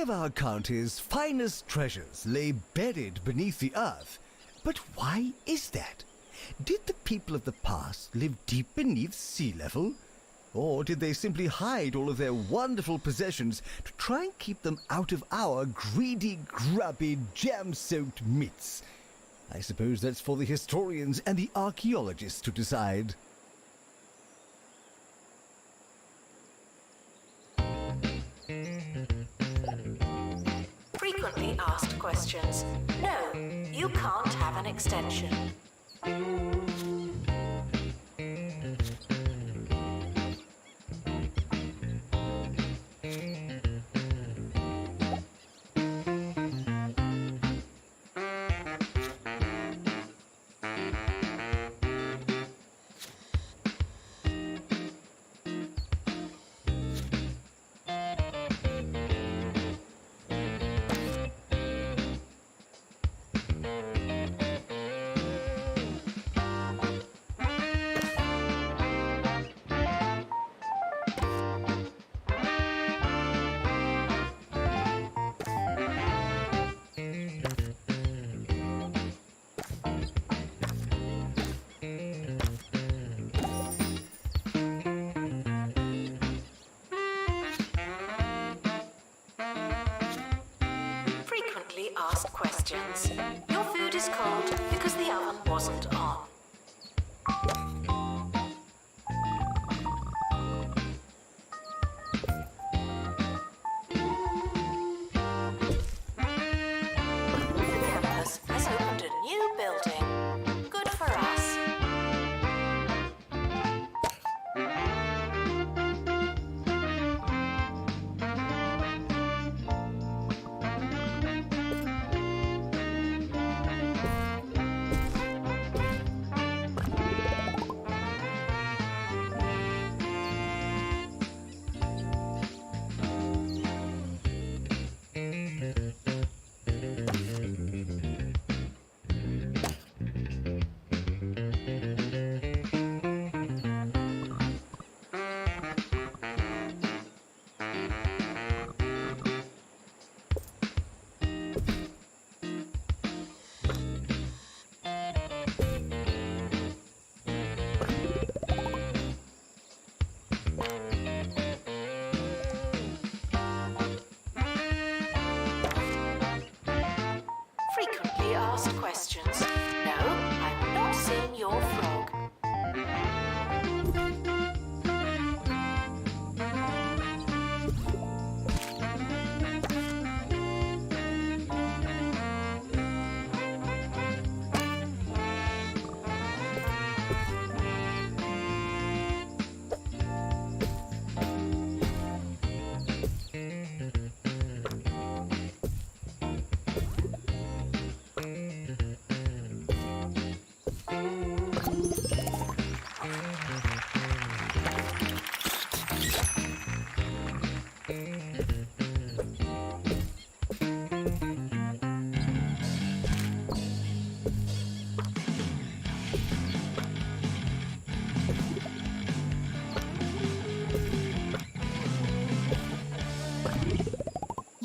of our county's finest treasures lay buried beneath the earth. But why is that? Did the people of the past live deep beneath sea level? Or did they simply hide all of their wonderful possessions to try and keep them out of our greedy, grubby, jam-soaked midst? I suppose that's for the historians and the archaeologists to decide. Frequently asked questions. No, you can't have an extension. Asked questions. Your food is cold because the oven wasn't on. The campus has opened a new building. Good for us. Asked questions. No, I'm not seeing your frog.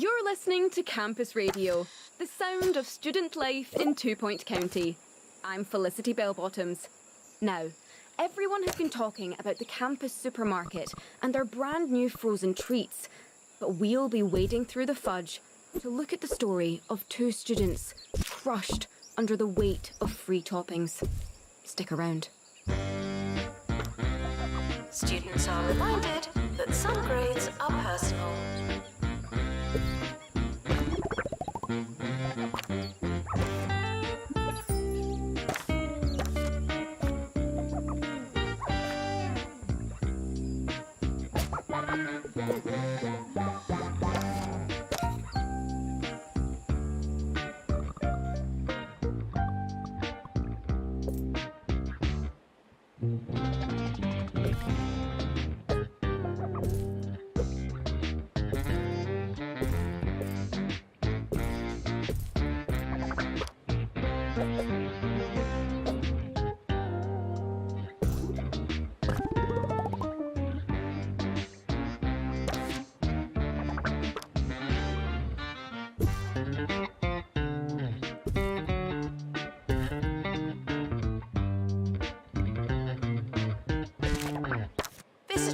You're listening to Campus Radio, the sound of student life in 2 Point County. I'm Felicity Bellbottoms. Now, everyone has been talking about the campus supermarket and their brand new frozen treats, but we'll be wading through the fudge to look at the story of 2 students crushed under the weight of free toppings. Stick around. Students are reminded that some grades are personal.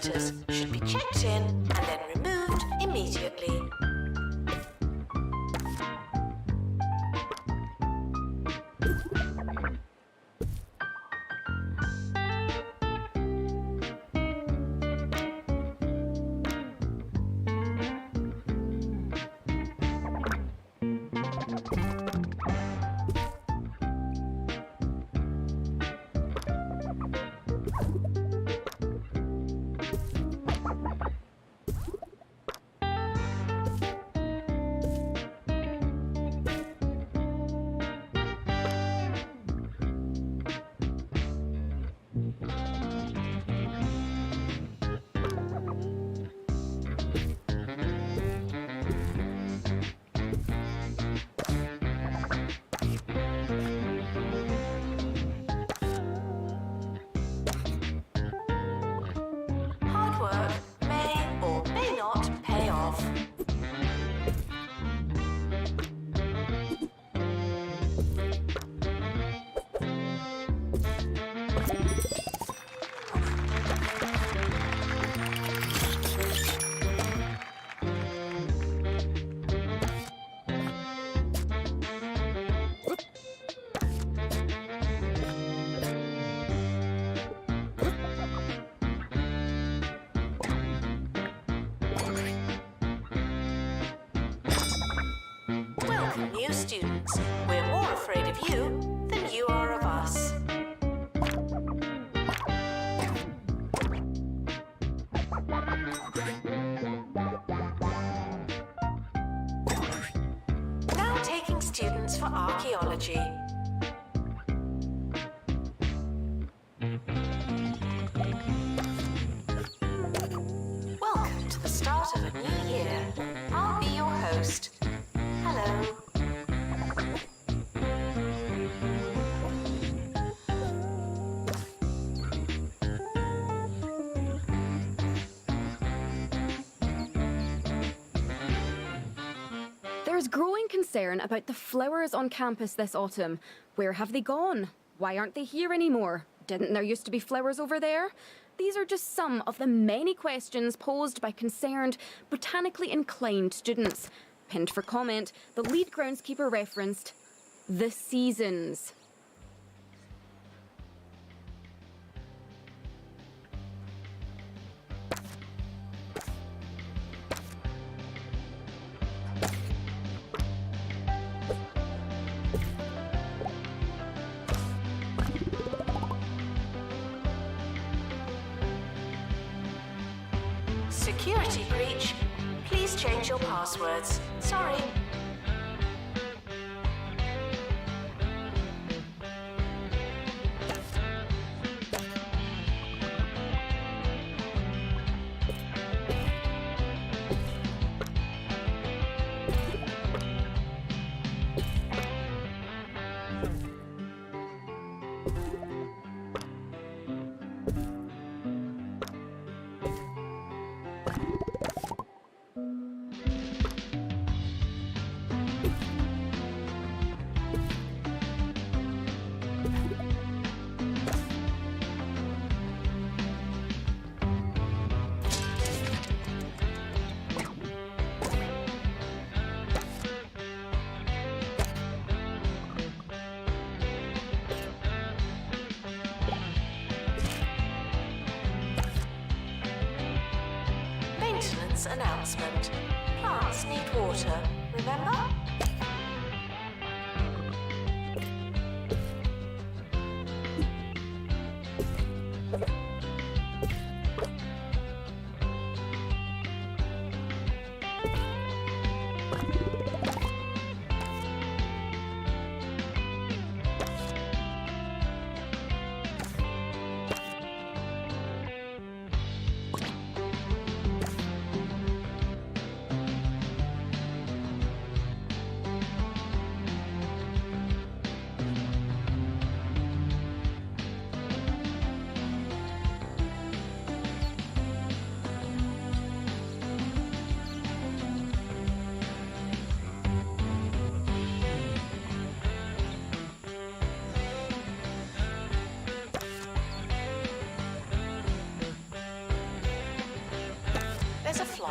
visitors should be checked in and then removed immediately. Hard work may or may not pay off. Welcome, new students. We're more afraid of you than you are of us. Now taking students for archaeology. Welcome to the start of a new year. I'll be your host. Hello. There's growing concern about the flowers on campus this autumn. Where have they gone? Why aren't they here anymore? Didn't there used to be flowers over there? These are just some of the many questions posed by concerned, botanically inclined students. Pinned for comment, the lead groundskeeper referenced the seasons. Security breach. Please change your passwords. Sorry. Maintenance announcement. Plants need water, remember?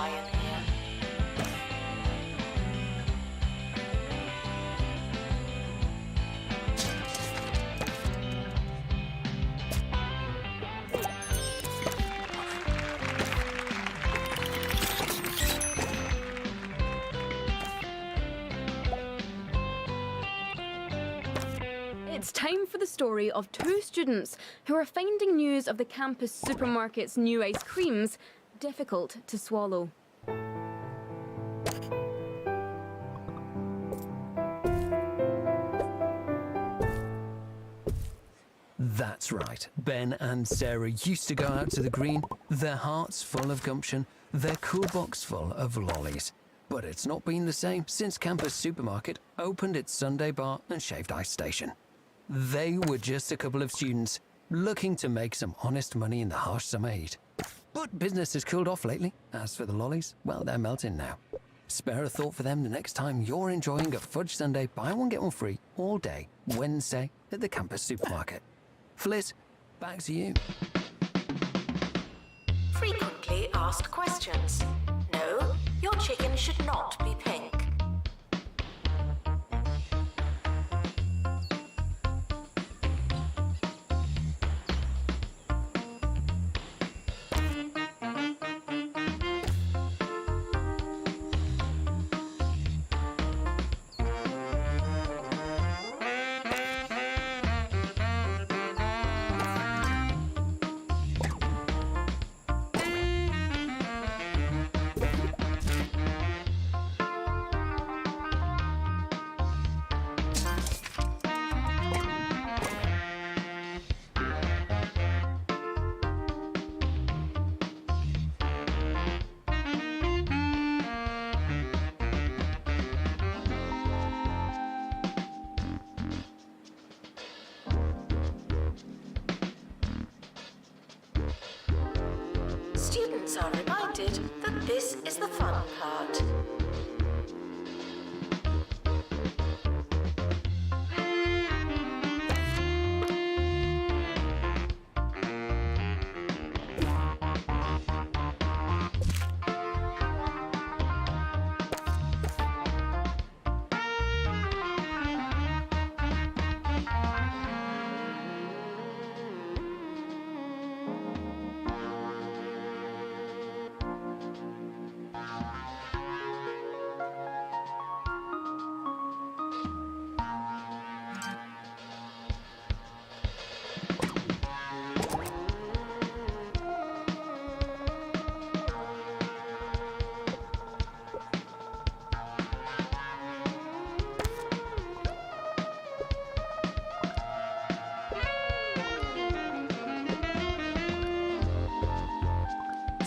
Wi-Fi in here. It's time for the story of two students who are finding news of the campus supermarket's new ice creams difficult to swallow. That's right. Ben and Sarah used to go out to the green, their hearts full of gumption, their cool box full of lollies. But it's not been the same since Campus Supermarket opened its Sunday bar and shaved ice station. They were just a couple of students looking to make some honest money in the harsh summer heat. But business has cooled off lately. As for the lollies, well, they're melting now. Spare a thought for them the next time you're enjoying a fudge sundae buy one get one free all day Wednesday at the Campus Supermarket. Fliss, back to you. Frequently asked questions. No, your chicken should not be pink. Students are reminded that this is the fun part.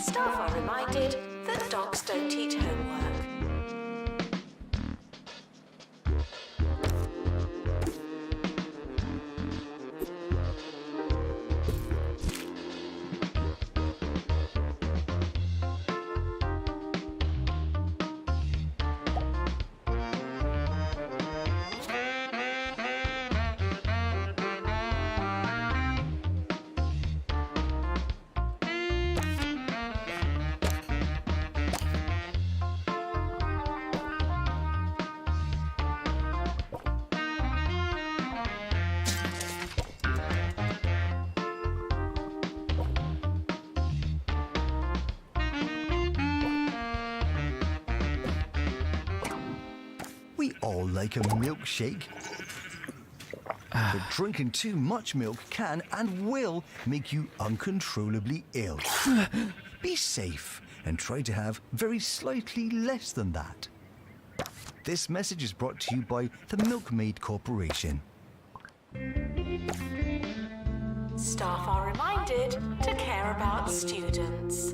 Staff are reminded that dogs don't eat homework. We all like a milkshake. But drinking too much milk can and will make you uncontrollably ill. Be safe and try to have very slightly less than that. This message is brought to you by the Milkmaid Corporation. Staff are reminded to care about students.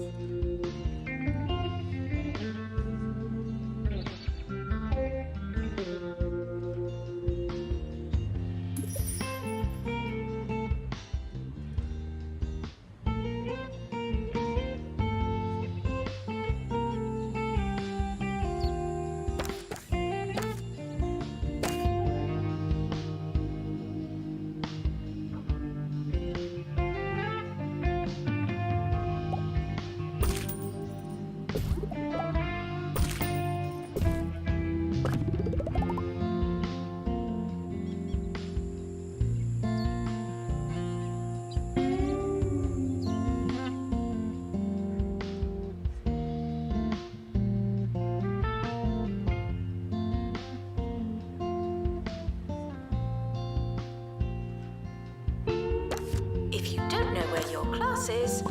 classes.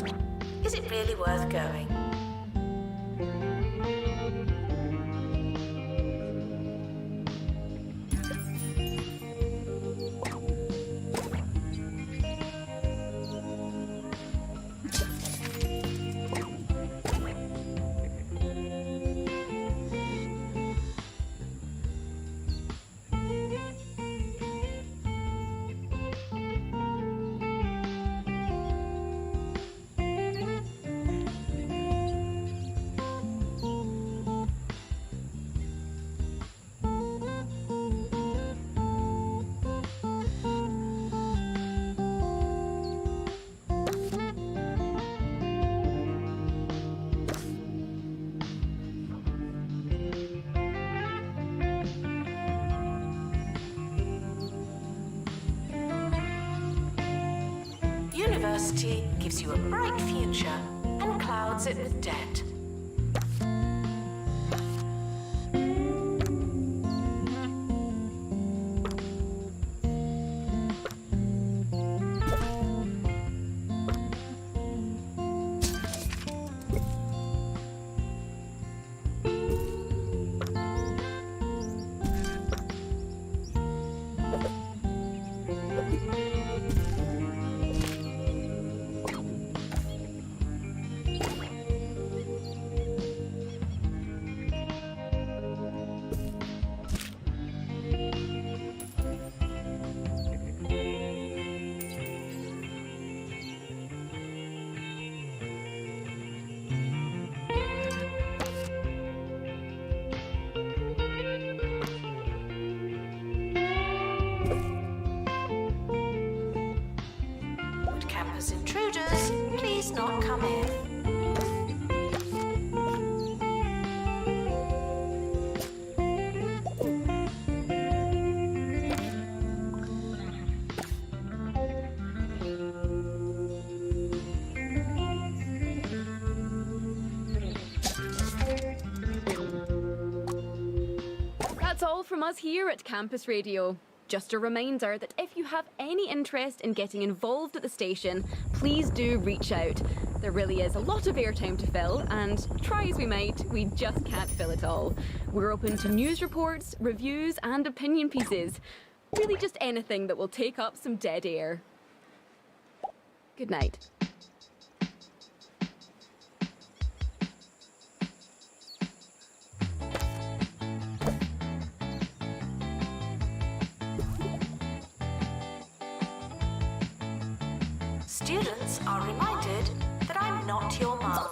Is it really worth going? University gives you a bright future and clouds it with debt. Campus intruders, please not come in. That's all from us here at Campus Radio. Just a reminder that if you have any interest in getting involved at the station, please do reach out. There really is a lot of airtime to fill, and try as we might, we just can't fill it all. We're open to news reports, reviews, and opinion pieces. Really just anything that will take up some dead air. Good night. Students are reminded that I'm not your mum.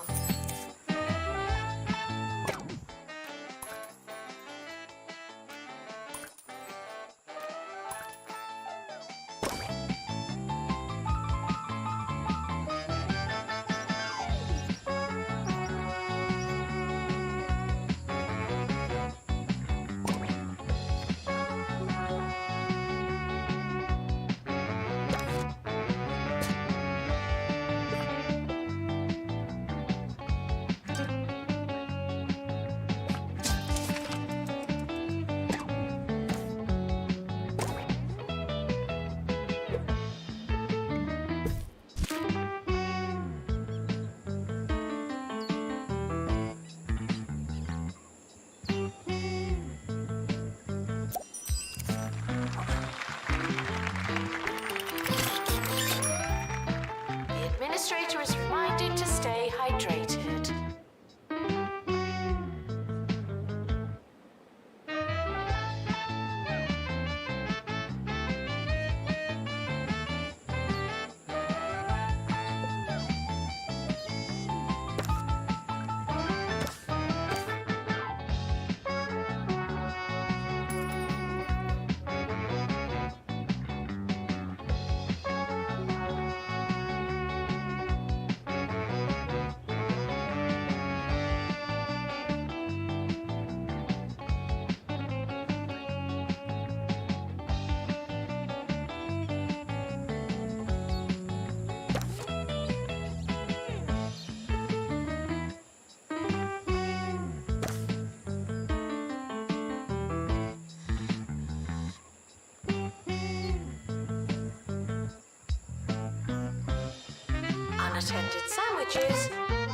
unattended sandwiches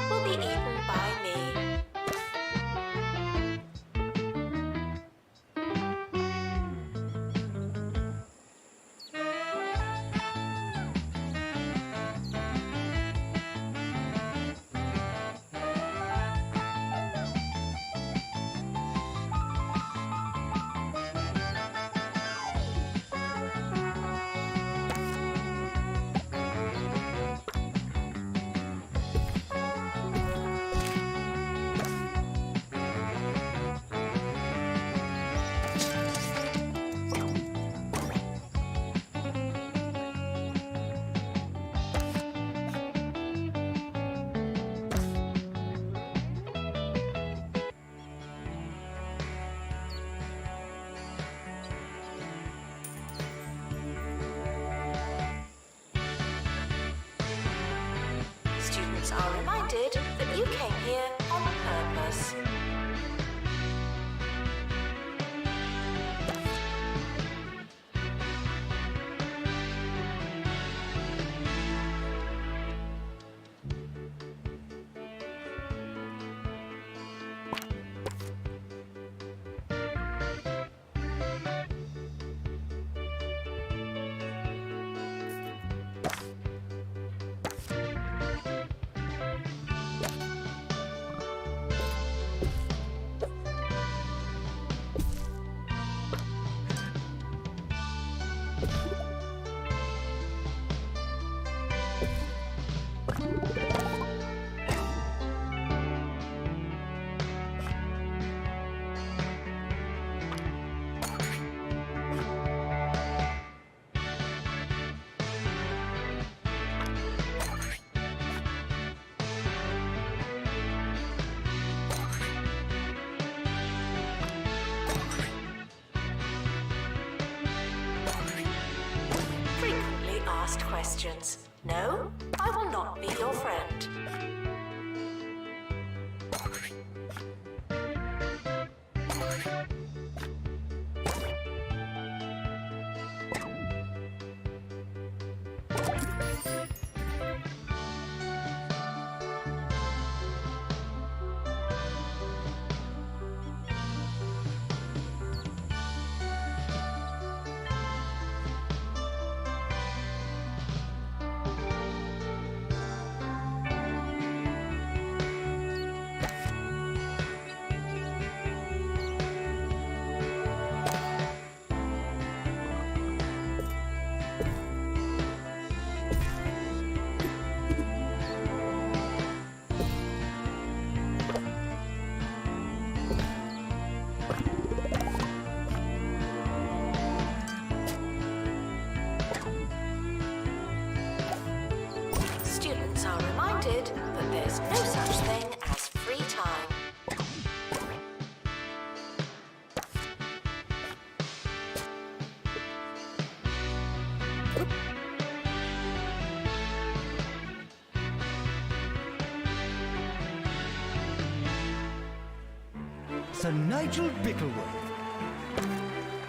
will be eaten by me. Students are reminded that you came here on purpose. Frequently asked questions. No, I will not be your friend. Students are reminded that there's no such thing as free time. Sir Nigel Bickleworth.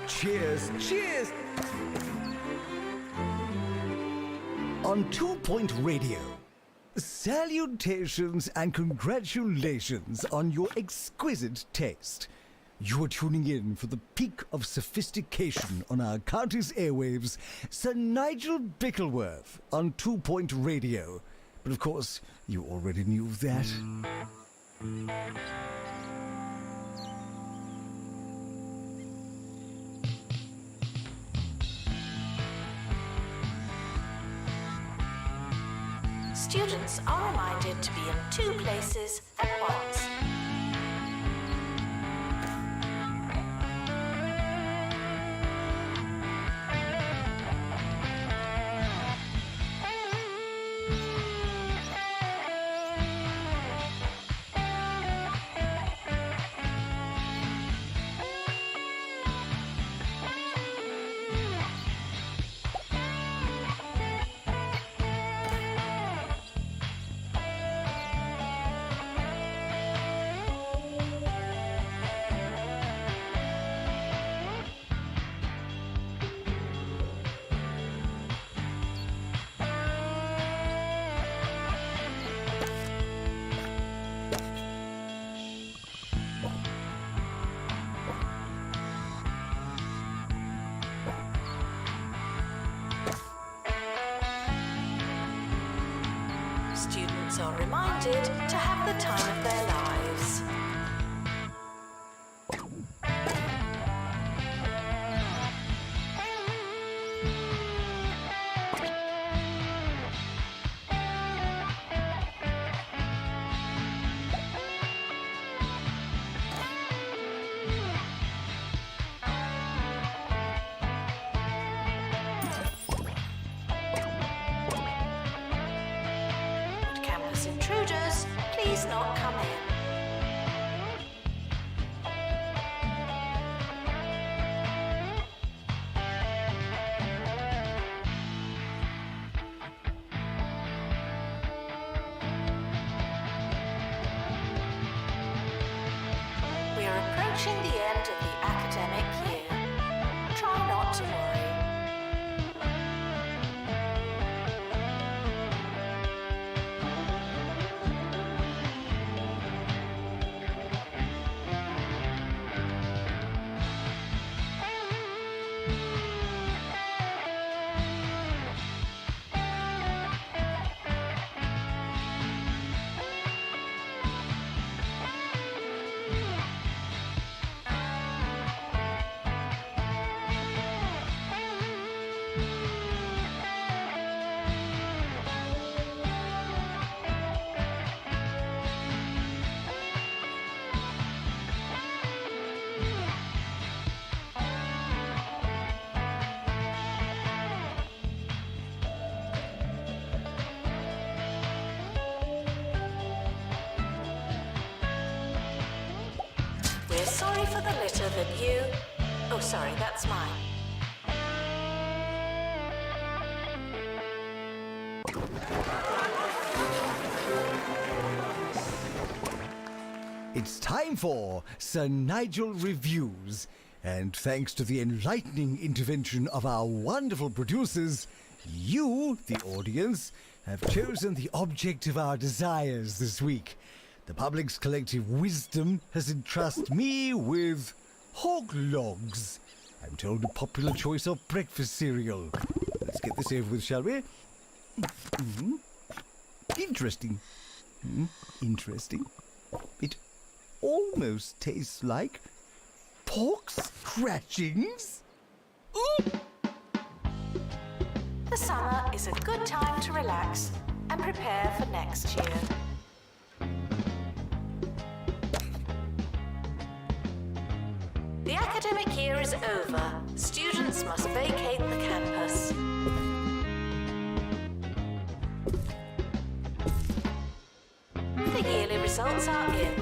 Cheers, cheers! On 2 Point Radio, salutations and congratulations on your exquisite taste. You are tuning in for the peak of sophistication on our county's airwaves, Sir Nigel Bickleworth on 2 Point Radio. But of course, you already knew that. Students are reminded to be in two places at once. students are reminded to have the time of their lives. Campus intruders, please not come in. We are approaching the end of the academic year. Try not to worry. We're sorry for the litter that you... Oh, sorry, that's mine. It's time for Sir Nigel Reviews, and thanks to the enlightening intervention of our wonderful producers, you, the audience, have chosen the object of our desires this week. The public's collective wisdom has entrusted me with hog logs. I'm told a popular choice of breakfast cereal. Let's get this over with, shall we? Interesting. Interesting. It almost tastes like pork scratchings. Ooh! The summer is a good time to relax and prepare for next year. The academic year is over. Students must vacate the campus. The yearly results are in.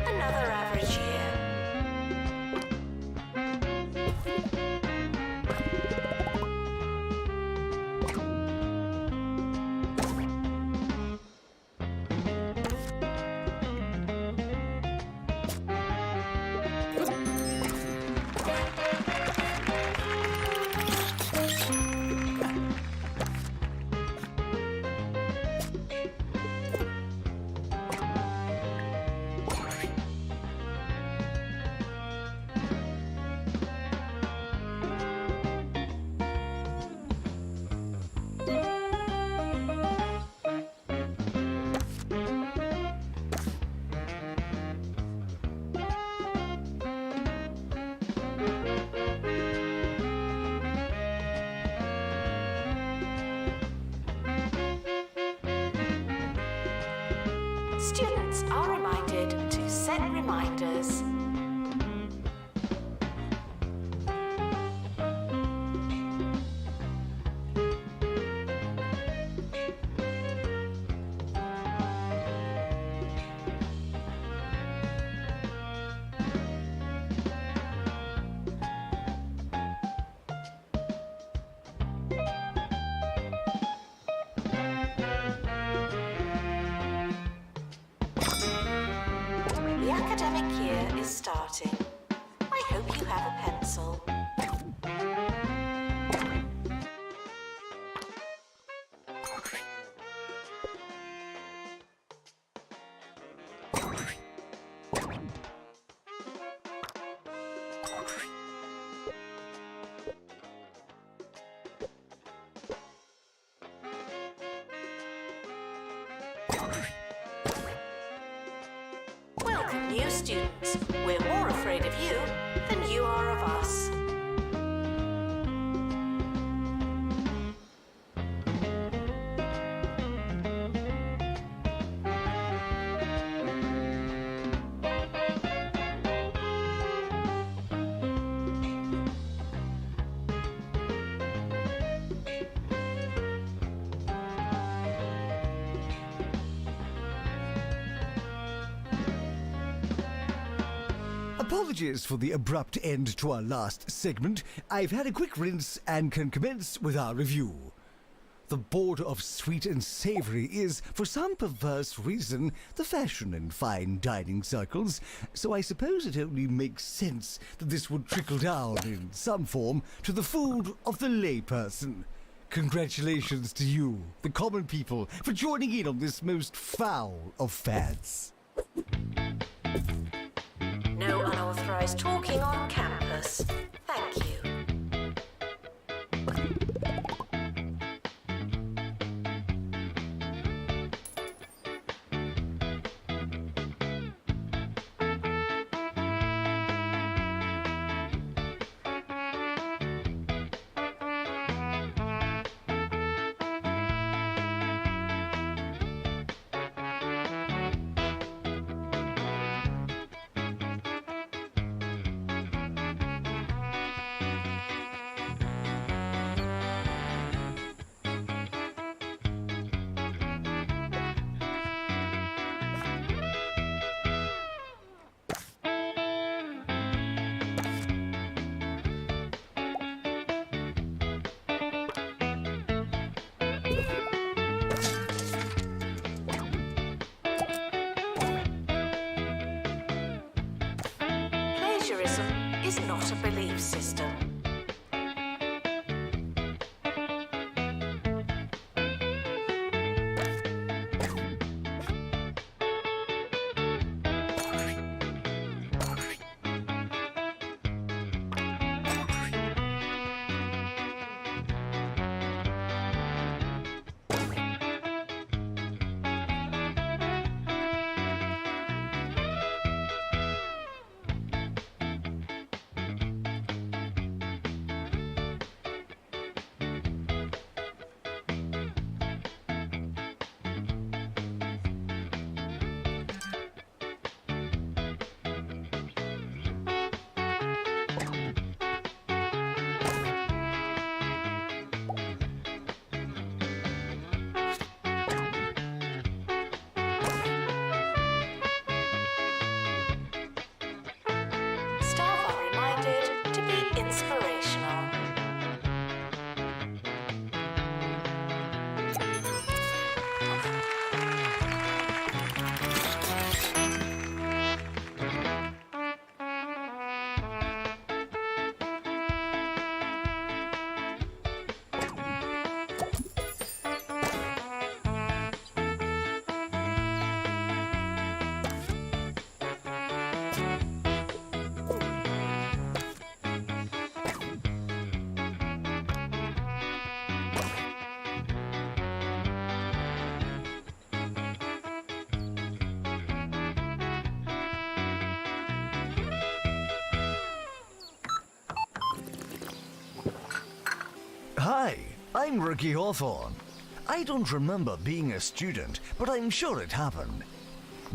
Another average year. Students are reminded to set reminders. The academic year is starting. I hope you have a pencil. Welcome, new students. We're more afraid of you than you are of us. Apologies for the abrupt end to our last segment. I've had a quick rinse and can commence with our review. The border of sweet and savoury is, for some perverse reason, the fashion in fine dining circles, so I suppose it only makes sense that this would trickle down, in some form, to the food of the layperson. Congratulations to you, the common people, for joining in on this most foul of fads. No unauthorized talking on campus. Thank you. Plagiarism is not a belief system. Staff are reminded to be inspirational. Hi, I'm Ricky Hawthorne. I don't remember being a student, but I'm sure it happened.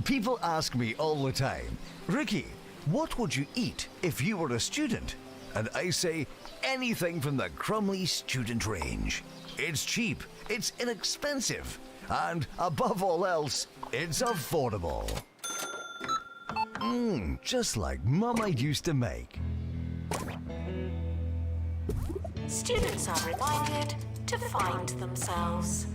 People ask me all the time, Ricky, what would you eat if you were a student? And I say, anything from the Gramy student range. It's cheap, it's inexpensive, and above all else, it's affordable. Just like Mama used to make. Students are reminded to find themselves.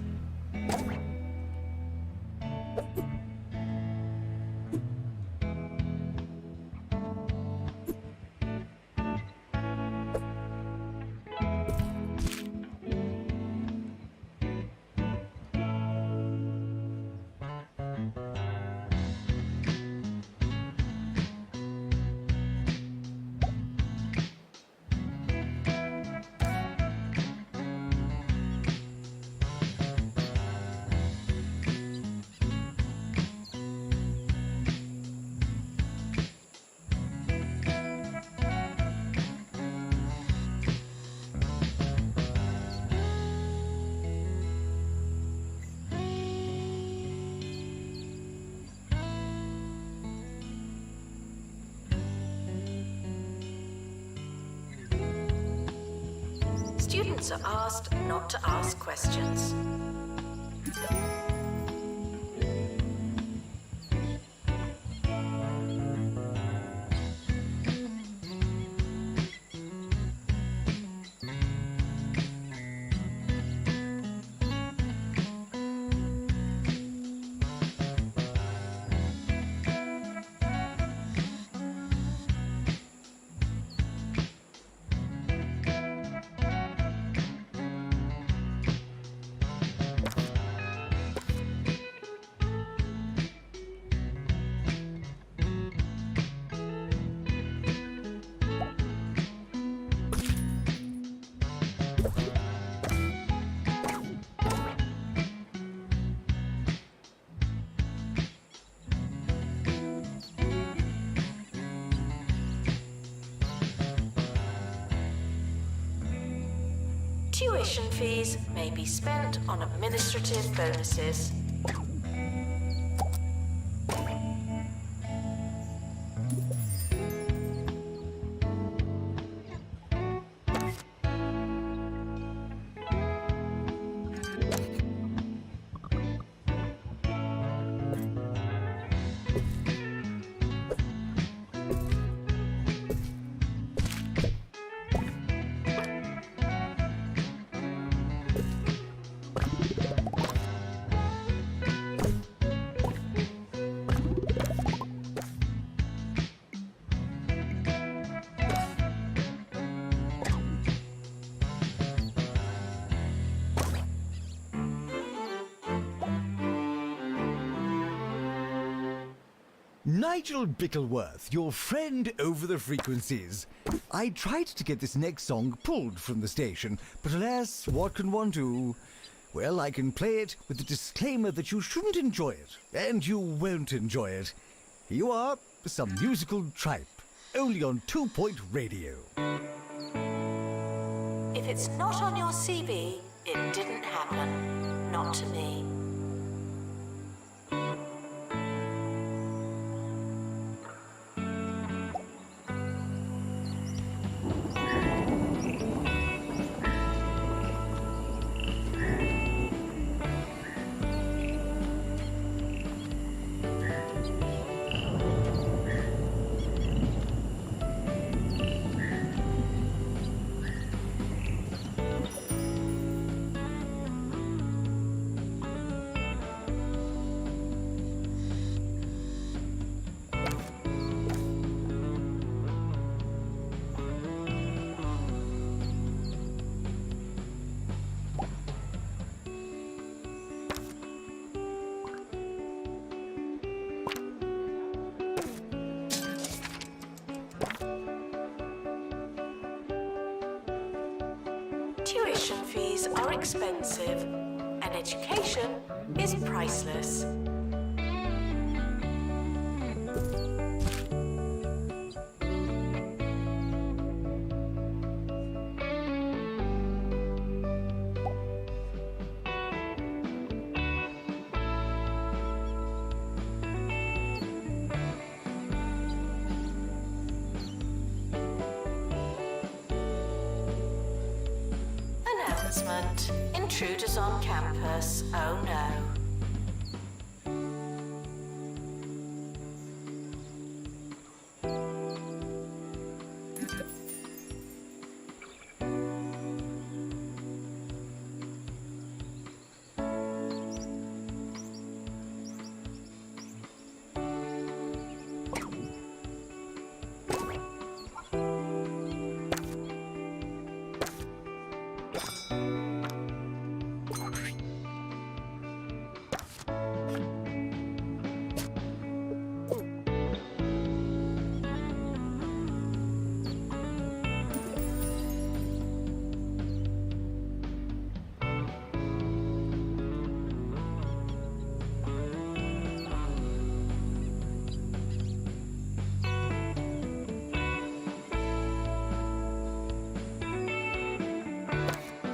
Students are asked not to ask questions. Tuition fees may be spent on administrative bonuses. Nigel Bickleworth, your friend over the frequencies. I tried to get this next song pulled from the station, but alas, what can one do? Well, I can play it with the disclaimer that you shouldn't enjoy it, and you won't enjoy it. Here you are, some musical tripe, only on 2 Point Radio. If it's not on your CV, it didn't happen. Not to me. Tuition fees are expensive, and education is priceless. Announcement. Intruders on campus. Oh no.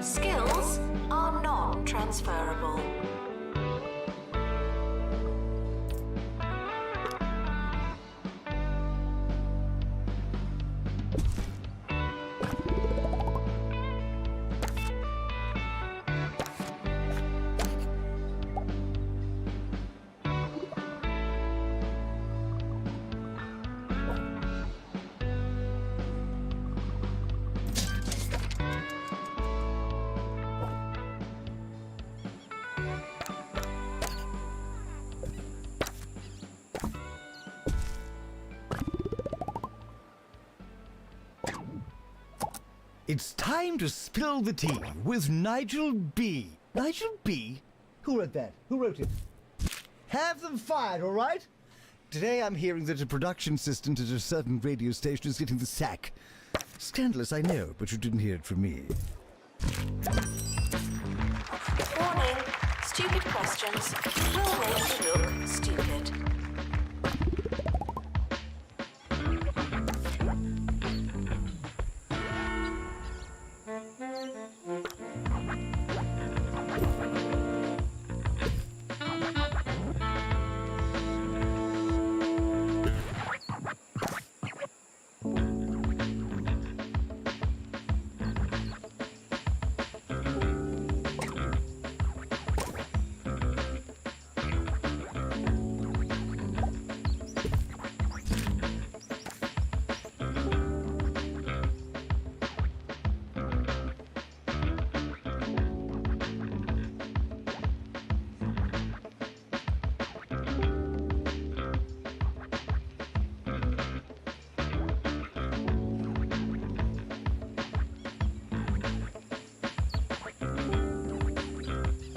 Skills are non-transferable. It's time to spill the tea with Nigel B. Nigel B? Who wrote that? Who wrote it? Have them fired, all right? Today I'm hearing that a production assistant at a certain radio station is getting the sack. Scandalous, I know, but you didn't hear it from me. Warning, stupid questions will make you look stupid.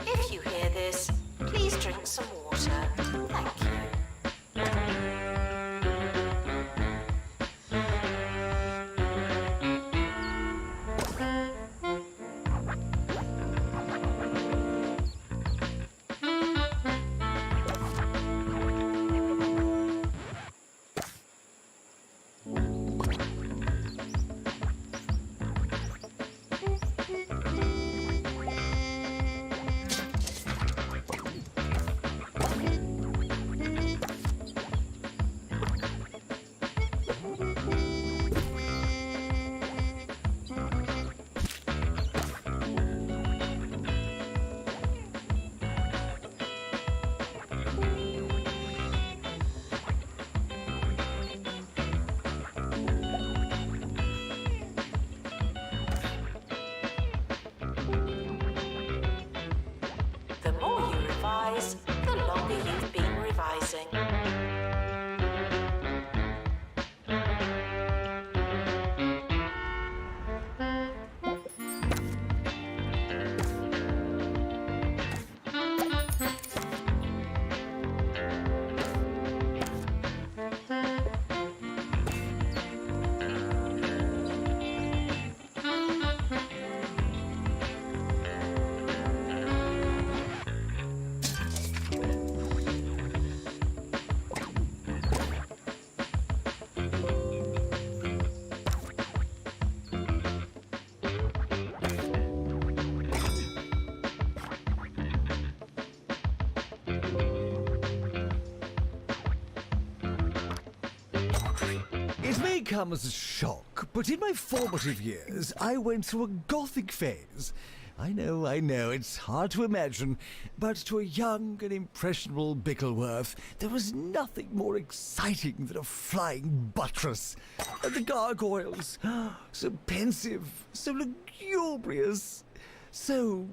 If you hear this, please drink some water. Thank you. The more you revise, the longer you've been revising. It may come as a shock, but in my formative years, I went through a gothic phase. I know, it's hard to imagine, but to a young and impressionable Bickleworth, there was nothing more exciting than a flying buttress. And the gargoyles, so pensive, so lugubrious, so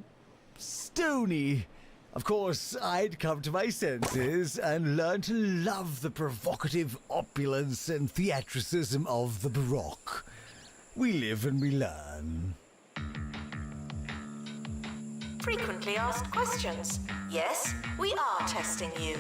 stony. Of course, I'd come to my senses and learn to love the provocative opulence and theatricism of the Baroque. We live and we learn. Frequently asked questions. Yes, we are testing you.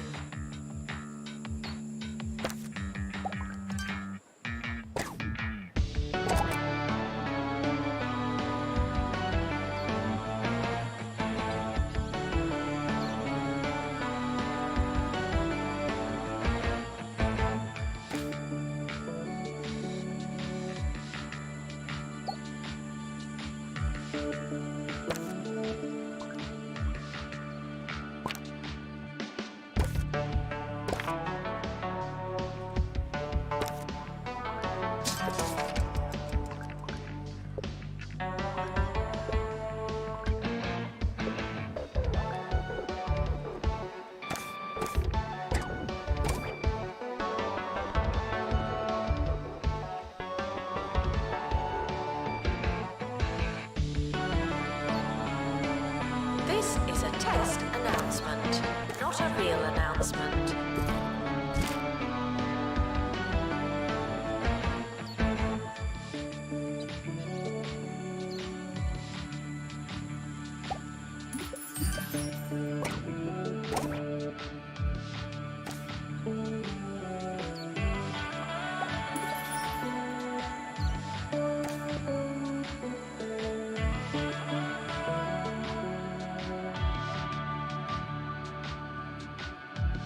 This is a test announcement, not a real announcement.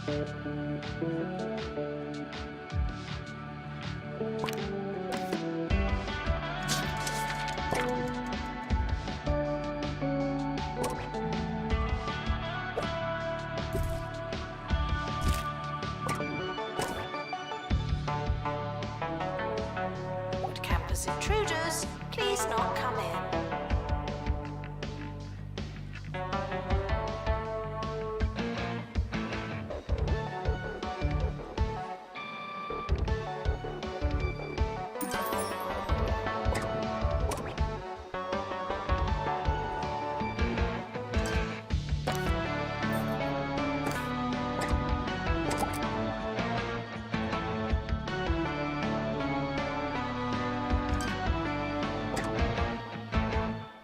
Would campus intruders please not come in?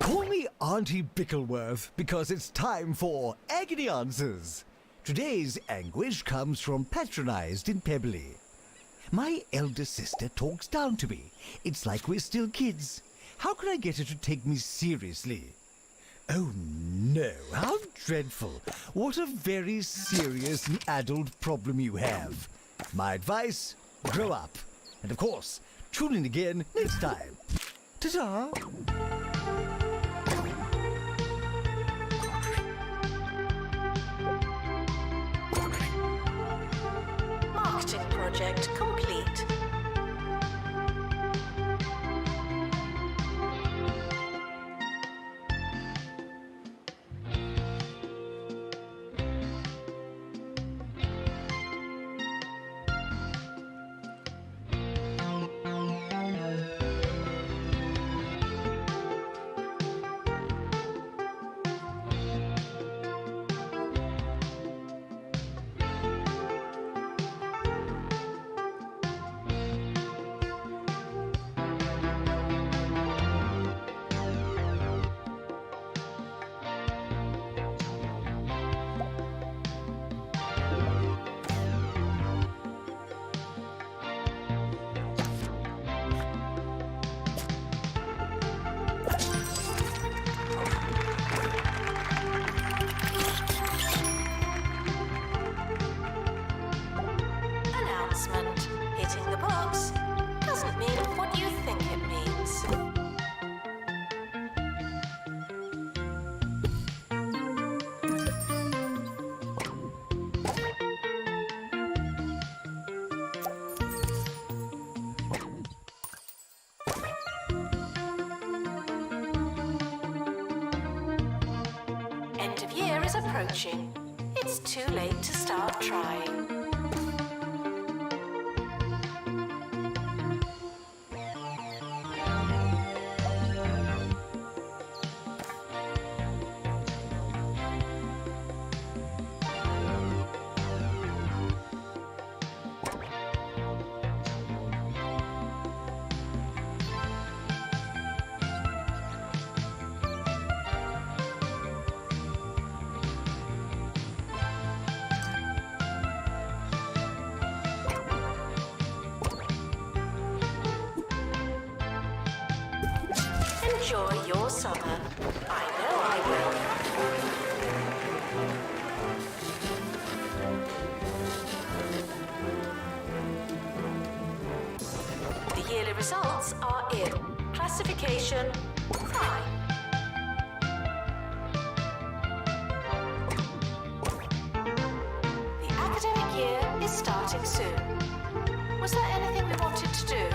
Call me Auntie Bickleworth because it's time for Agony Answers. Today's anguish comes from Patronized in Pebberley. My elder sister talks down to me. It's like we're still kids. How can I get her to take me seriously? Oh no, how dreadful. What a very serious and adult problem you have. My advice, grow up. And of course, tune in again next time. Ta-ta! Marketing project complete. Announcement. Hitting the box doesn't mean what you think it means. End of year is approaching. It's too late to start trying. Enjoy your summer. I know I will. The yearly results are in. Classification, fine. The academic year is starting soon. Was there anything we wanted to do?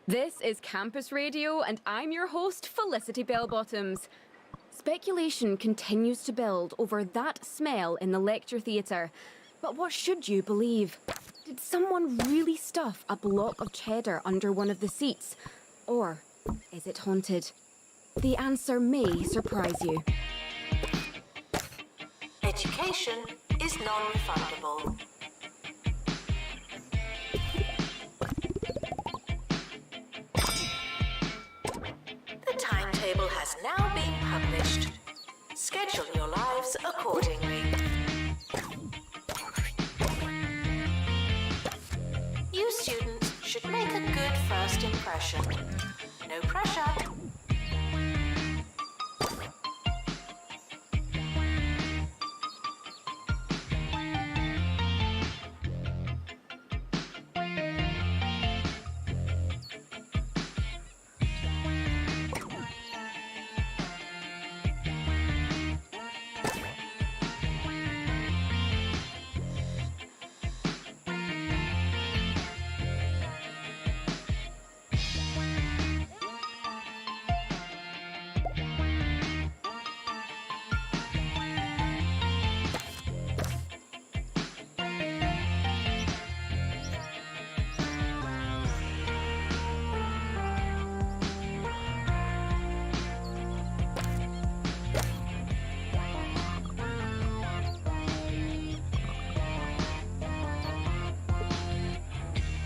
This is Campus Radio, and I'm your host, Felicity Bellbottoms. Speculation continues to build over that smell in the lecture theatre. But what should you believe? Did someone really stuff a block of cheddar under one of the seats? Or is it haunted? The answer may surprise you. Education is non-refundable. The timetable has now been published. Schedule your lives accordingly. You students should make a good first impression. No pressure.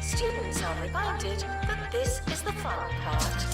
Students are reminded that this is the fun part.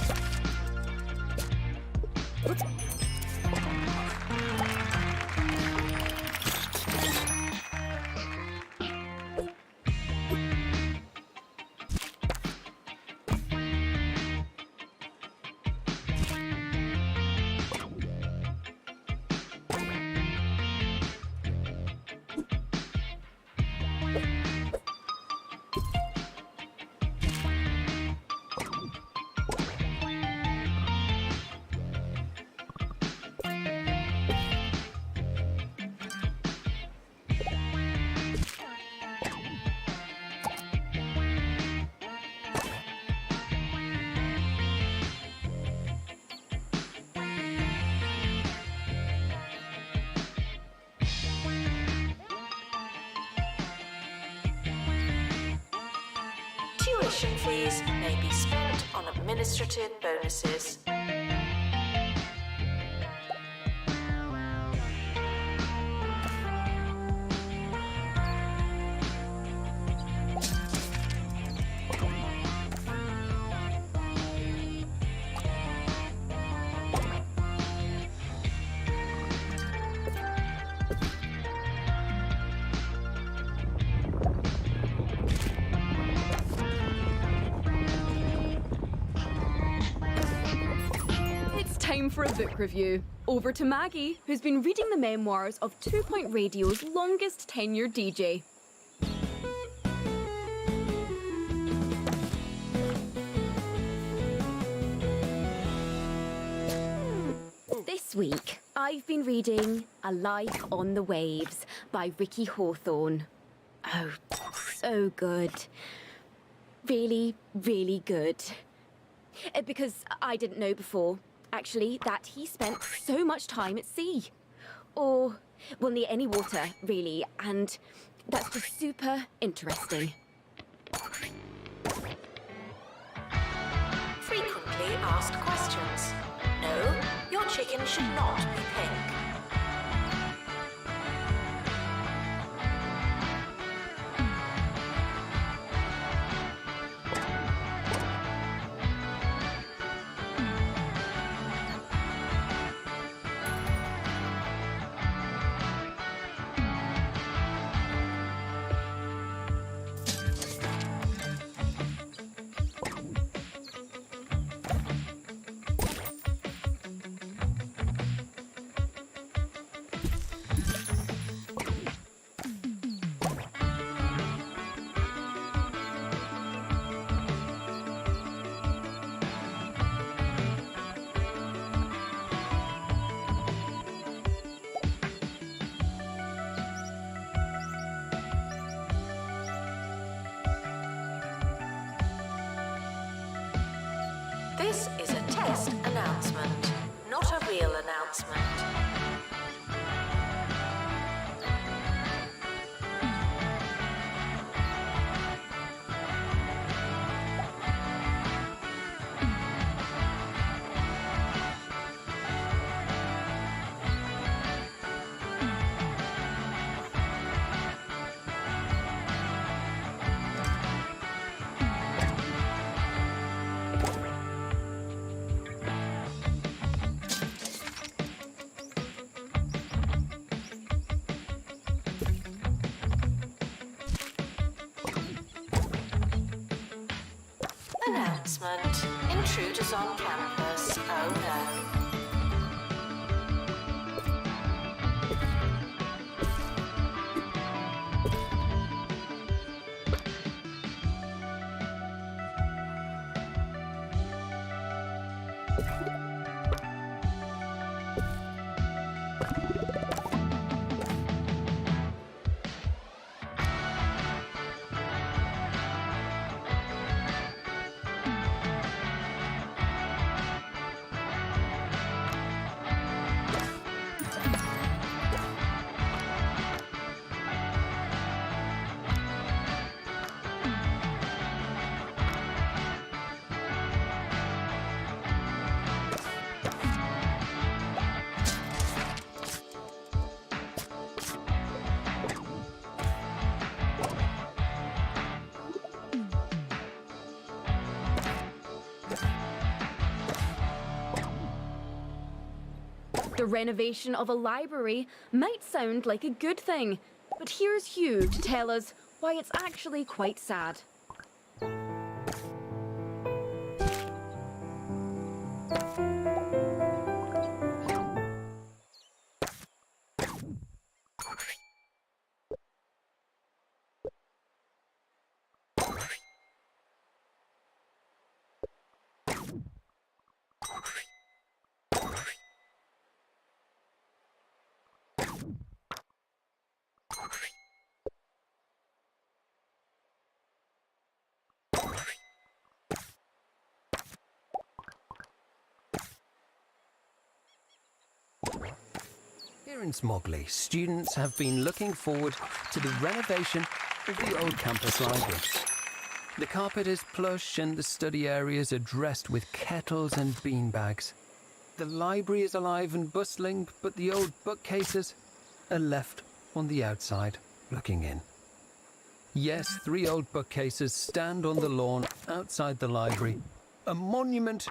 Tuition fees may be spent on administrative bonuses. Time for a book review. Over to Maggie, who's been reading the memoirs of 2 Point Radio's longest tenured DJ. This week, I've been reading A Life on the Waves by Ricky Hawthorne. Oh, so good. Really, really good. Because I didn't know before, actually, that he spent so much time at sea. Or, well, near any water, really, and that's just super interesting. Frequently asked questions. No, your chicken should not be pink. podcast announcement, not a real announcement. Announcement. Intruders on campus. Oh no. The renovation of a library might sound like a good thing, but here's Hugh to tell us why it's actually quite sad. Here in Smogley, students have been looking forward to the renovation of the old campus library. The carpet is plush and the study areas are dressed with kettles and beanbags. The library is alive and bustling, but the old bookcases are left on the outside, looking in. Yes, 3 old bookcases stand on the lawn outside the library, a monument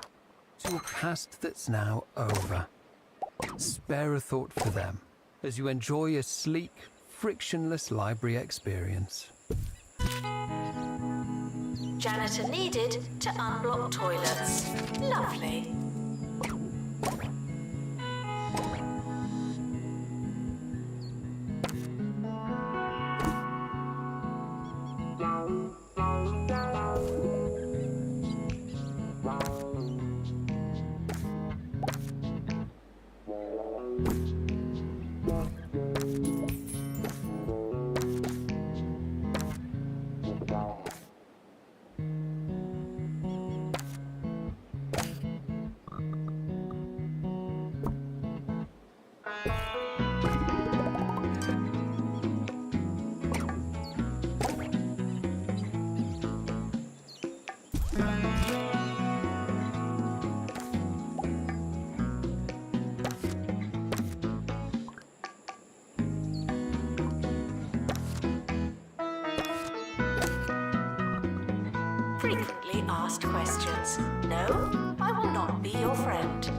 to a past that's now over. Spare a thought for them as you enjoy a sleek, frictionless library experience. Janitor needed to unblock toilets. Lovely. Frequently asked questions. No, I will not be your friend.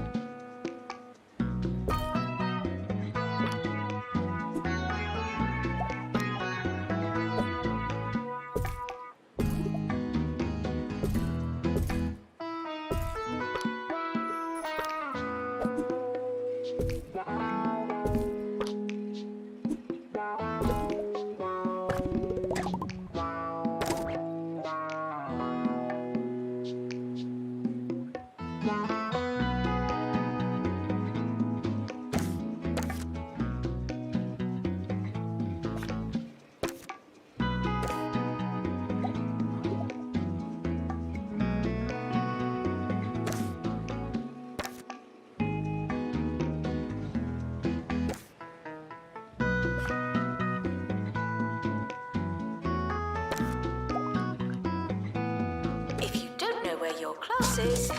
classes,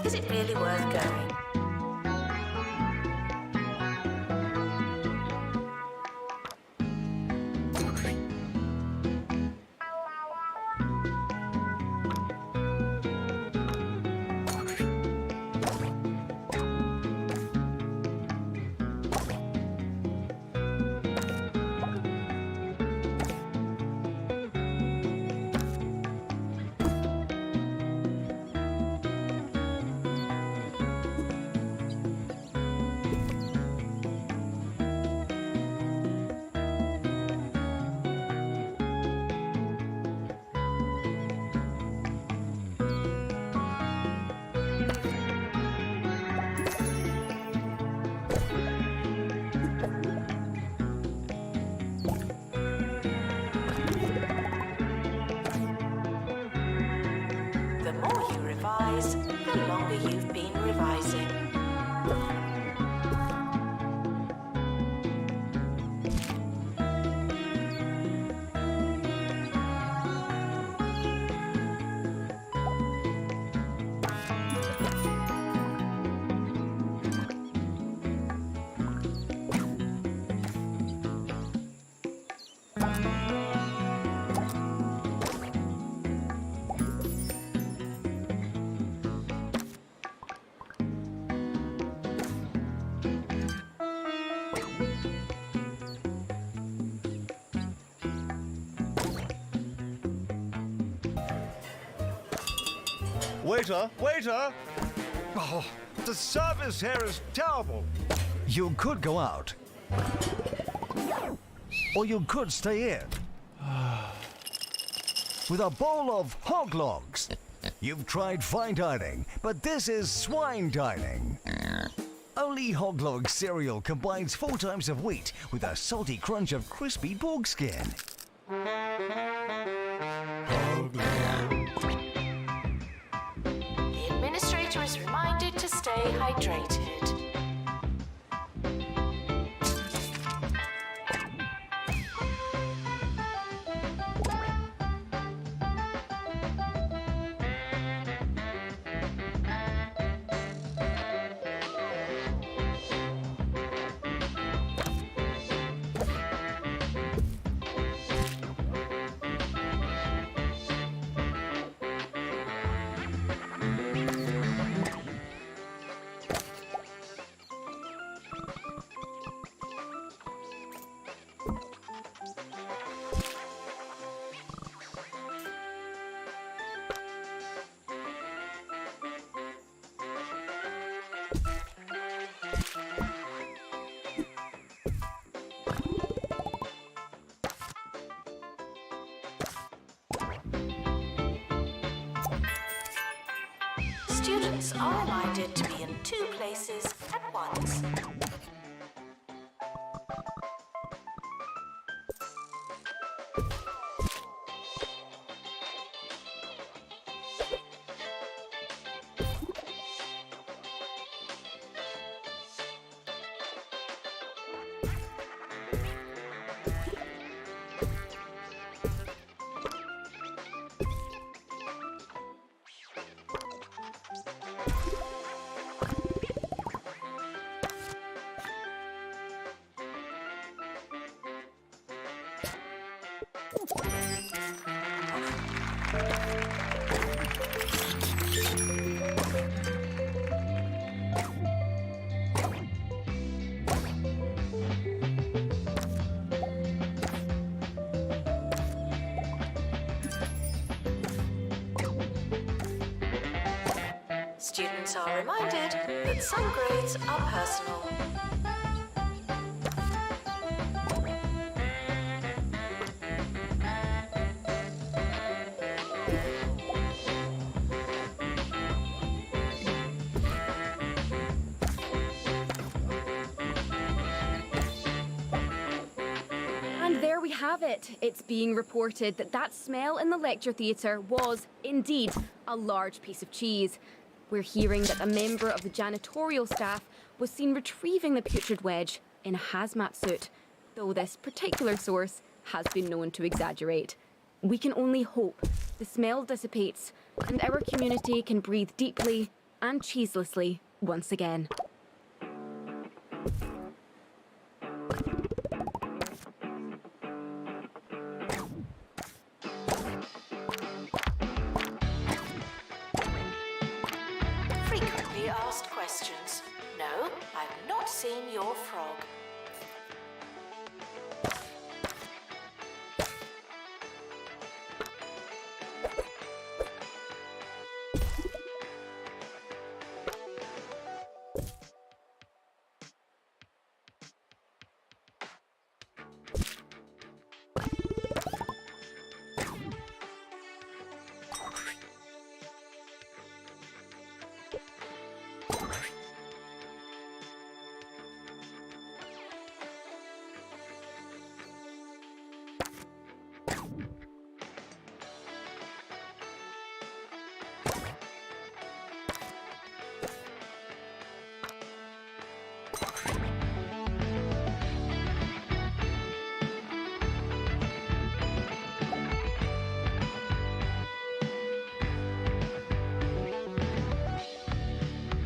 is it really worth going? The more you revise, the longer you've been revising. Waiter! Waiter! Oh, the service here is terrible. You could go out. Or you could stay in. With a bowl of hog logs. You've tried fine dining, but this is swine dining. Only hog log cereal combines 4 times of wheat with a salty crunch of crispy pork skin. The administrator is reminded to stay hydrated. Students are reminded to be in 2 places at once. Students are reminded that some grades are personal. And there we have it. It's being reported that that smell in the lecture theatre was, indeed, a large piece of cheese. We're hearing that a member of the janitorial staff was seen retrieving the putrid wedge in a hazmat suit, though this particular source has been known to exaggerate. We can only hope the smell dissipates and our community can breathe deeply and cheeselessly once again. Frequently asked questions. No, I've not seen your frog.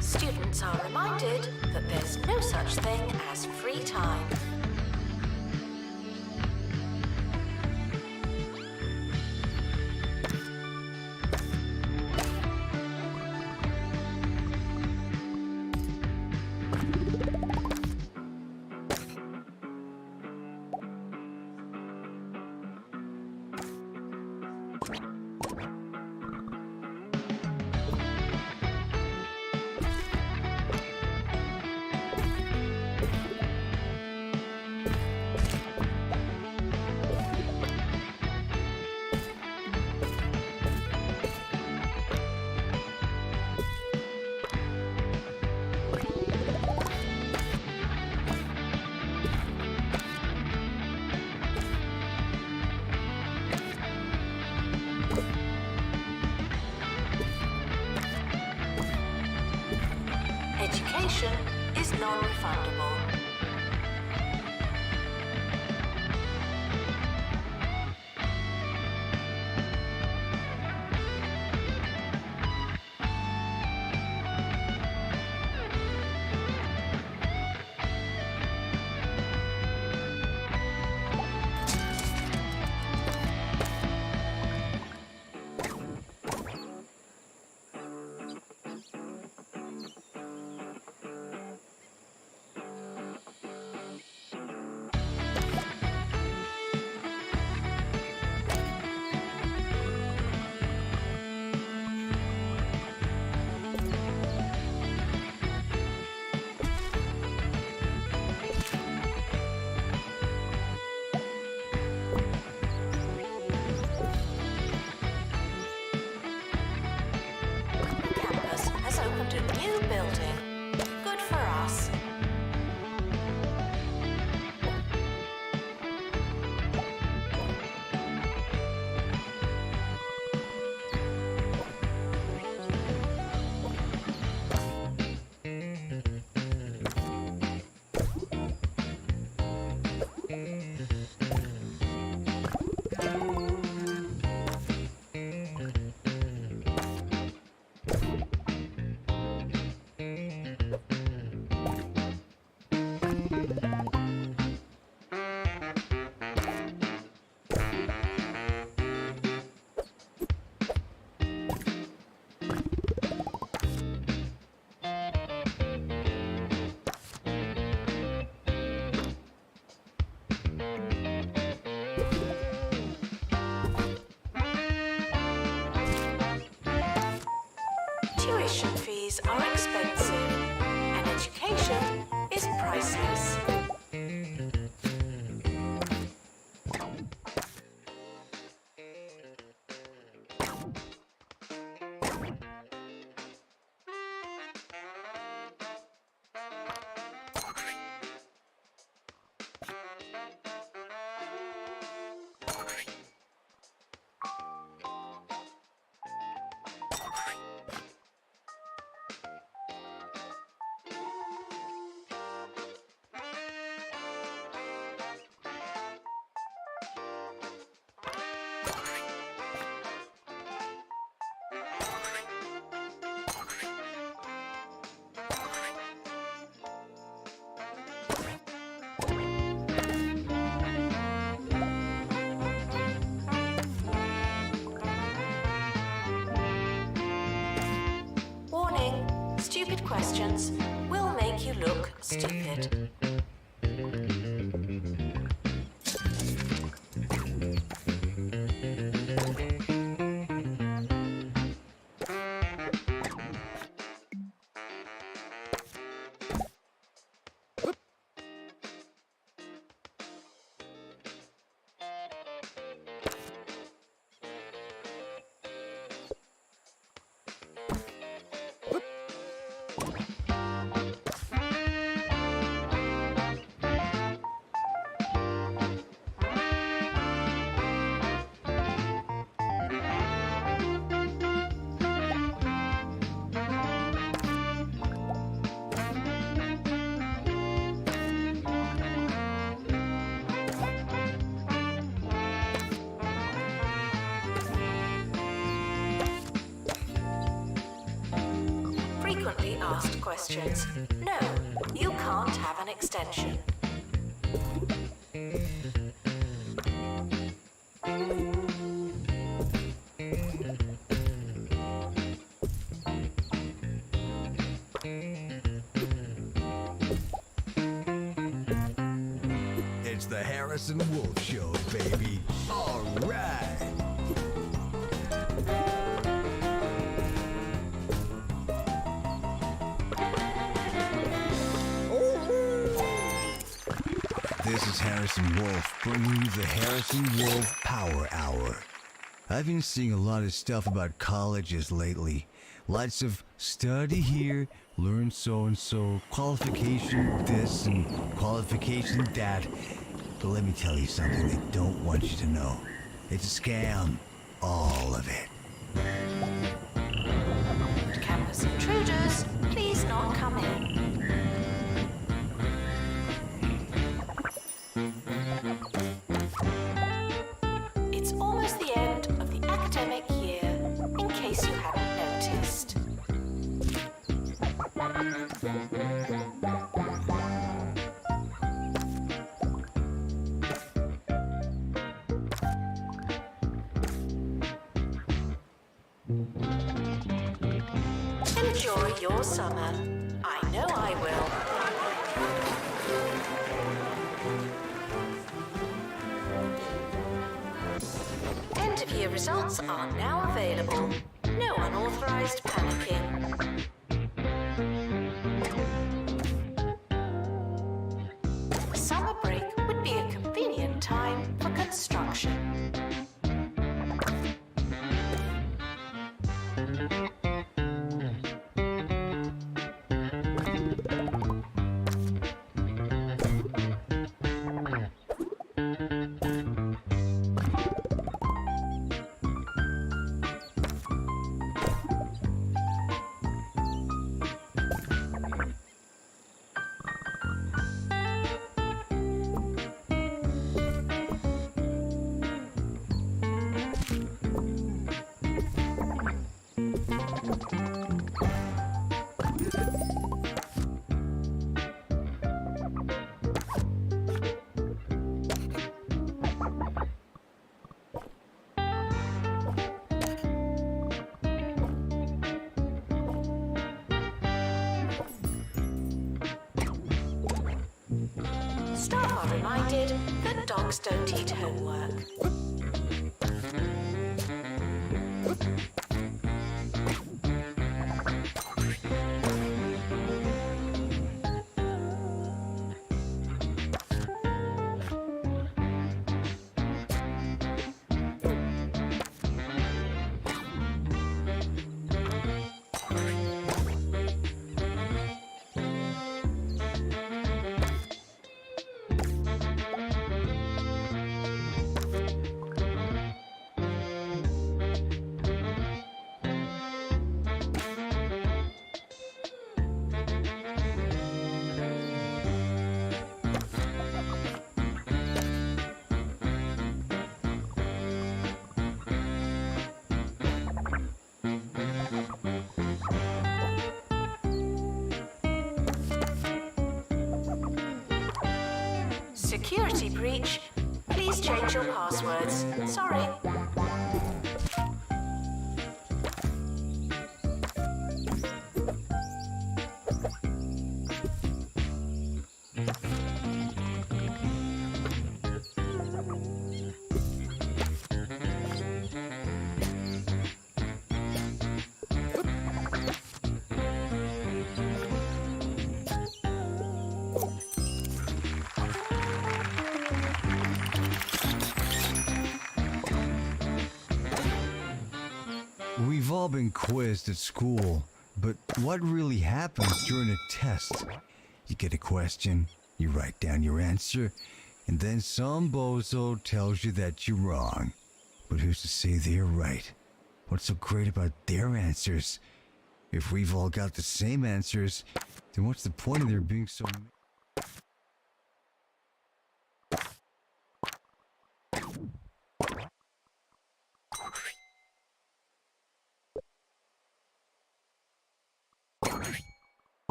Students are reminded that there's no such thing as free time. Education is non-refundable. Tuition fees are expensive, and education is priceless. questions will make you look stupid. Frequently asked questions. No, you can't have an extension. It's the Harrison Wolf Show, baby. All right. This is Harrison Wolf, bringing you the Harrison Wolf Power Hour. I've been seeing a lot of stuff about colleges lately. Lots of study here, learn so-and-so, qualification this and qualification that. But let me tell you something they don't want you to know. It's a scam. All of it. Campus intruders, please not come in. It's almost the end of the academic year, in case you hadn't noticed. Enjoy your summer. I know I will. End of year results are now available. No unauthorized panicking. Summer break would be a convenient time for construction. Staff are reminded that dogs don't eat homework. Security breach. Please change your passwords. Sorry. all been quizzed at school, but what really happens during a test? You get a question, you write down your answer, and then some bozo tells you that you're wrong. But who's to say they're right? What's so great about their answers? If we've all got the same answers, then what's the point of there being so many?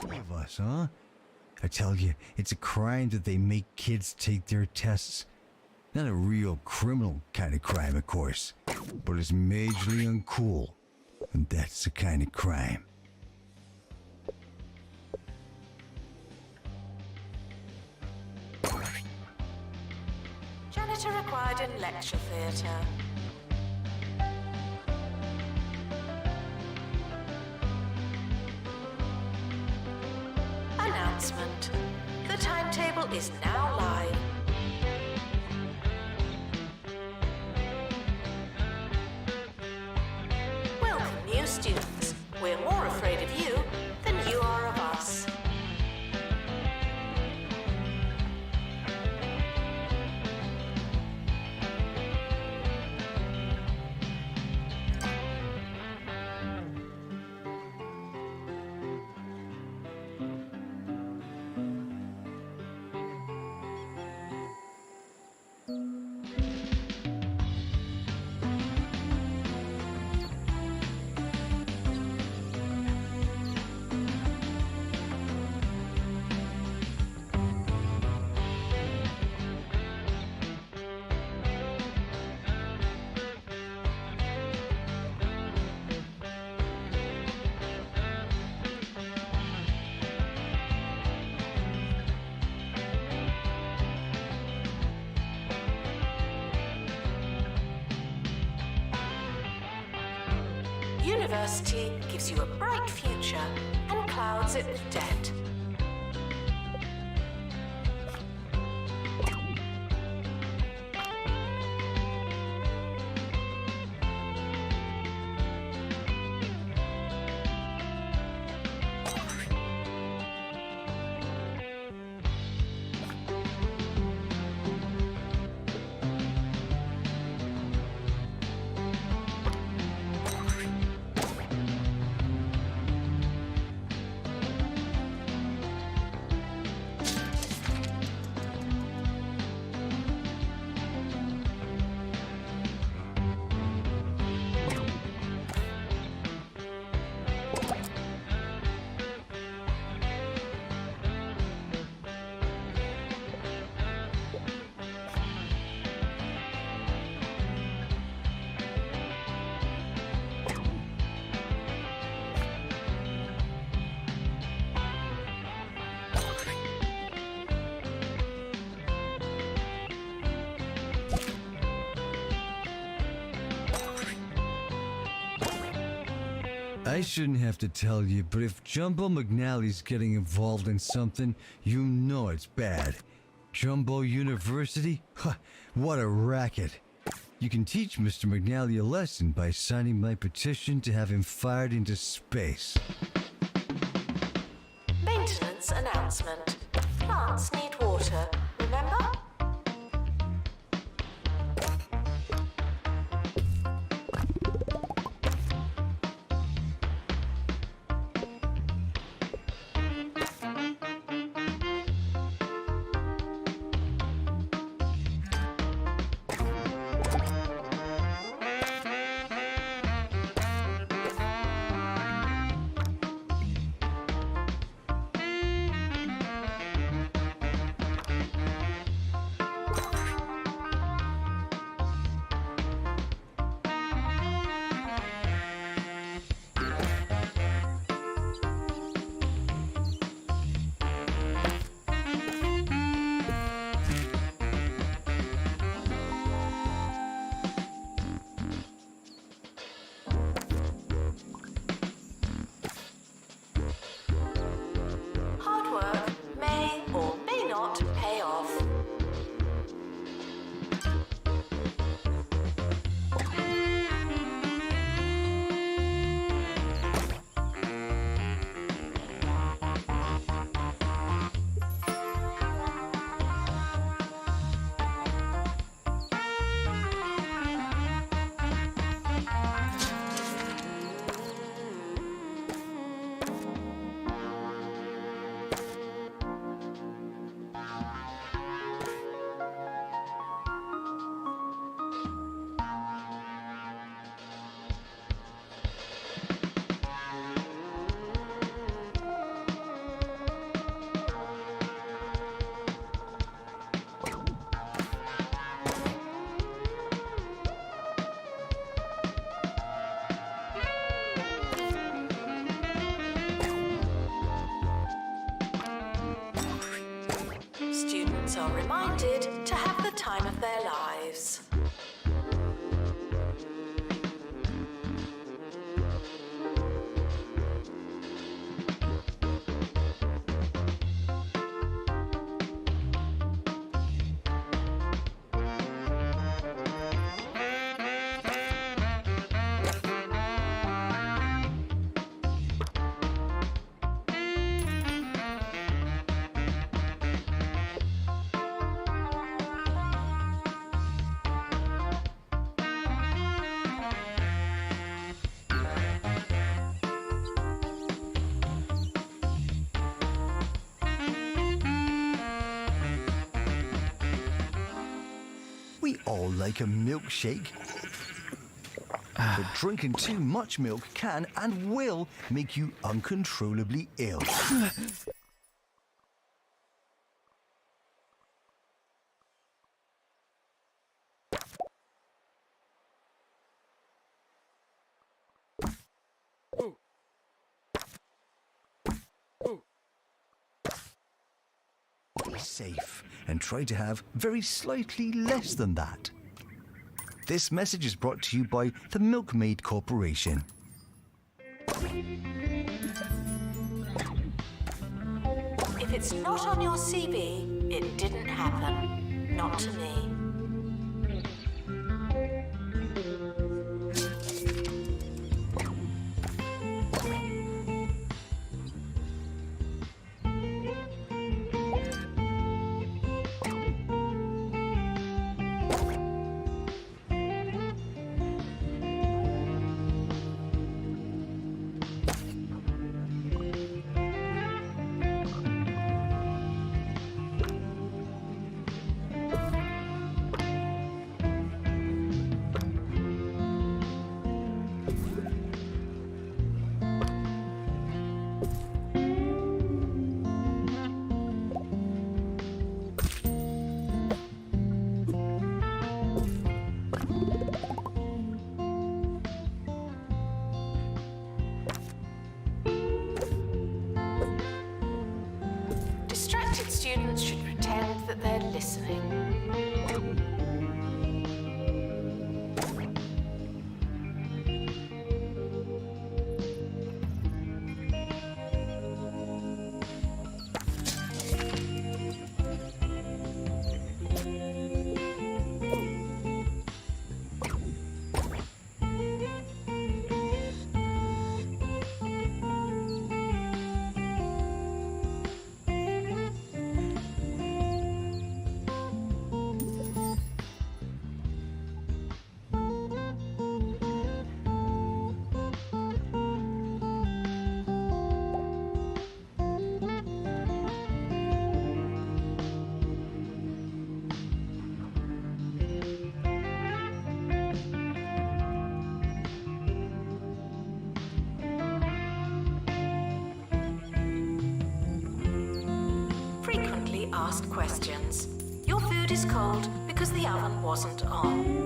Of us, huh? I tell you, it's a crime that they make kids take their tests. Not a real criminal kind of crime, of course, but it's majorly uncool, and that's the kind of crime. Janitor required in lecture theatre. Announcement. The timetable is now live. Welcome, new students. We're more afraid of you than you are of us. University gives you a bright future and clouds it with debt. I shouldn't have to tell you, but if Jumbo McNally's getting involved in something, you know it's bad. Jumbo University? Huh, what a racket. You can teach Mr. McNally a lesson by signing my petition to have him fired into space. Maintenance announcement. Plants need water, remember? Students are reminded to have the time of their lives. We all like a milkshake. But drinking too much milk can and will make you uncontrollably ill. Be safe and try to have very slightly less than that. This message is brought to you by the Milkmaid Corporation. If it's not on your CV, it didn't happen. Not to me. Distracted students should pretend that they're listening. Frequently asked questions. Your food is cold because the oven wasn't on.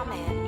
come in.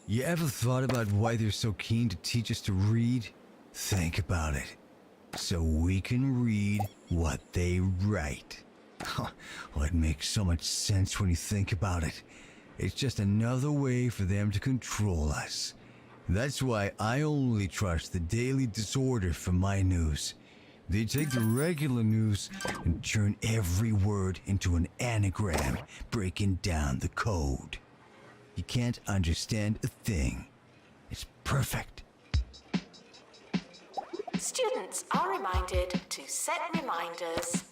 You ever thought about why they're so keen to teach us to read? Think about it. So we can read what they write. Well, it makes so much sense when you think about it. It's just another way for them to control us. That's why I only trust the Daily Disorder for my news. They take the regular news and turn every word into an anagram, breaking down the code. You can't understand a thing. It's perfect. Students are reminded to set reminders.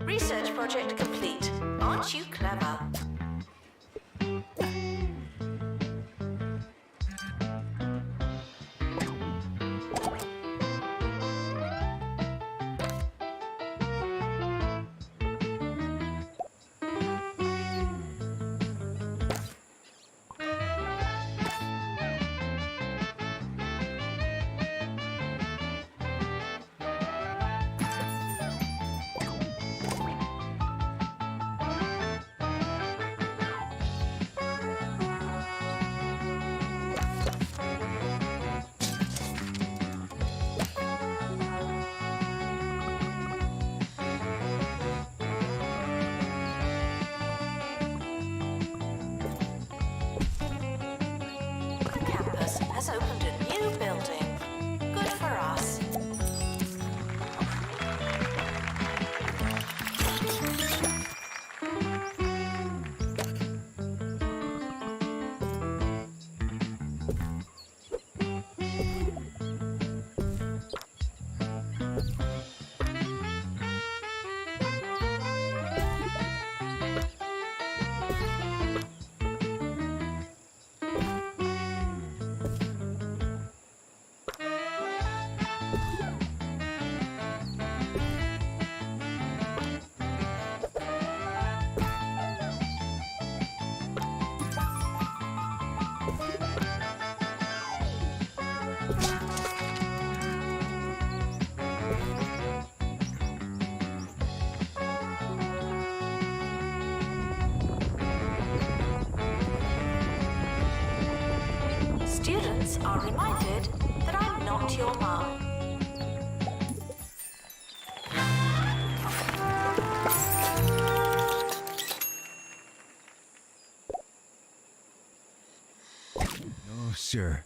Research project complete. Aren't you clever? Has opened a new building. Good for us. Students are reminded that I'm not your mum. No, sir.